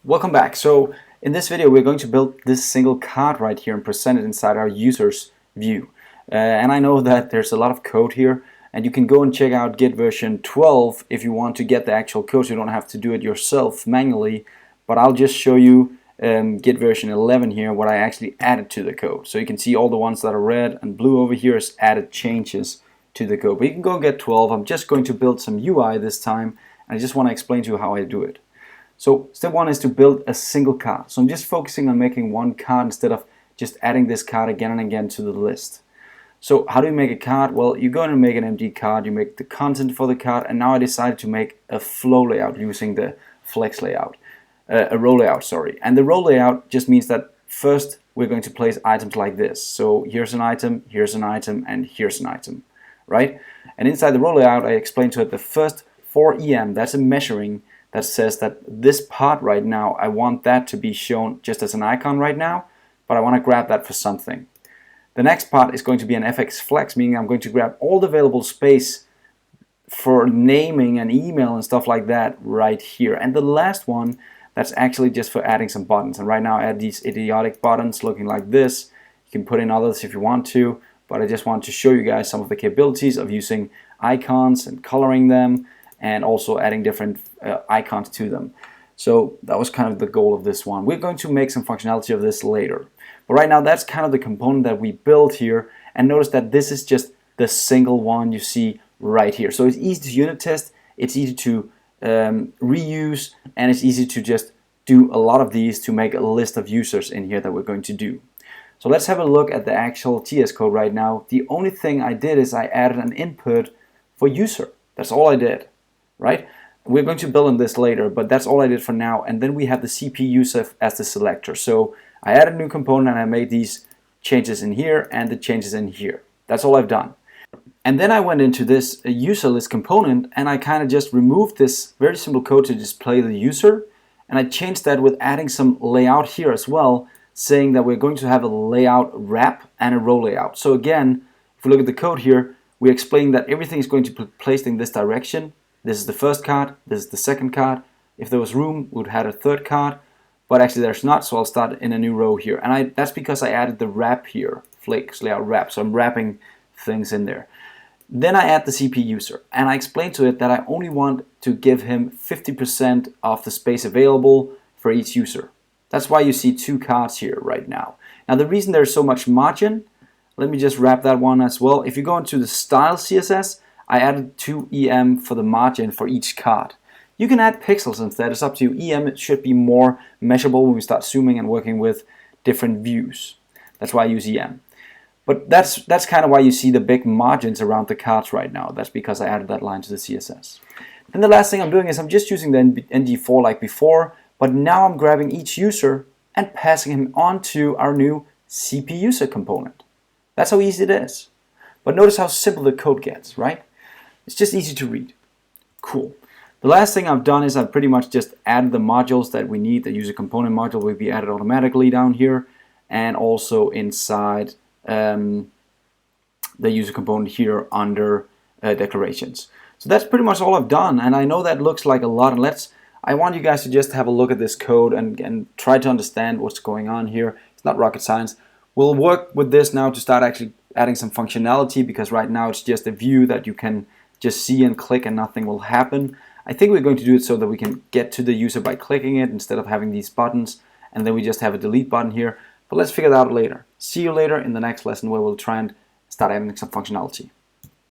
Welcome back. So in this video we're going to build this single card right here and present it inside our users view. And I know that there's a lot of code here, and you can go and check out Git version 12 if you want to get the actual code, so you don't have to do it yourself manually. But I'll just show you Git version 11 here, what I actually added to the code. So you can see all the ones that are red and blue over here is added changes to the code. But you can go and get 12. I'm just going to build some UI this time, and I just want to explain to you how I do it. So step one is to build a single card. So I'm just focusing on making one card instead of just adding this card again and again to the list. So how do you make a card? Well, you're going to make an empty card, you make the content for the card, and now I decided to make a flow layout using the flex layout, a row layout, sorry. And the row layout just means that first we're going to place items like this. So here's an item, and here's an item, right? And inside the row layout, I explained to it the first 4 EM, that's a measuring that says that this part right now, I want that to be shown just as an icon right now, but I want to grab that for something. The next part is going to be an FX flex, meaning I'm going to grab all the available space for naming and email and stuff like that right here. And the last one, that's actually just for adding some buttons. And right now I add these idiotic buttons looking like this. You can put in others if you want to, but I just want to show you guys some of the capabilities of using icons and coloring them, and also adding different icons to them. So that was kind of the goal of this one. We're going to make some functionality of this later. But right now that's kind of the component that we built here, and notice that this is just the single one you see right here. So it's easy to unit test, it's easy to reuse, and it's easy to just do a lot of these to make a list of users in here that we're going to do. So let's have a look at the actual TS code right now. The only thing I did is I added an input for user. That's all I did. Right? We're going to build on this later, but that's all I did for now. And then we have the CP user as the selector. So I added a new component and I made these changes in here and the changes in here. That's all I've done. And then I went into this user list component and I kind of just removed this very simple code to display the user, and I changed that with adding some layout here as well, saying that we're going to have a layout wrap and a row layout. So again, if we look at the code here, we're explaining that everything is going to be placed in this direction. This is the first card, this is the second card. If there was room, we would have a third card, but actually there's not, so I'll start in a new row here. And that's because I added the wrap here, flex layout wrap, so I'm wrapping things in there. Then I add the CP user, and I explained to it that I only want to give him 50% of the space available for each user. That's why you see 2 cards here right now. Now the reason there's so much margin, let me just wrap that one as well. If you go into the style CSS, I added 2 EM for the margin for each card. You can add pixels instead, it's up to you. EM, it should be more measurable when we start zooming and working with different views. That's why I use EM. But that's kind of why you see the big margins around the cards right now. That's because I added that line to the CSS. Then the last thing I'm doing is I'm just using the ND4 like before, but now I'm grabbing each user and passing him onto our new CP user component. That's how easy it is. But notice how simple the code gets, right? It's just easy to read. Cool. The last thing I've done is I've pretty much just added the modules that we need. The user component module will be added automatically down here, and also inside the user component here under declarations. So that's pretty much all I've done, and I know that looks like a lot. And I want you guys to just have a look at this code and try to understand what's going on here. It's not rocket science. We'll work with this now to start actually adding some functionality, because right now it's just a view that you can just see and click and nothing will happen. I think we're going to do it so that we can get to the user by clicking it instead of having these buttons, and then we just have a delete button here. But let's figure that out later. See you later in the next lesson where we'll try and start adding some functionality.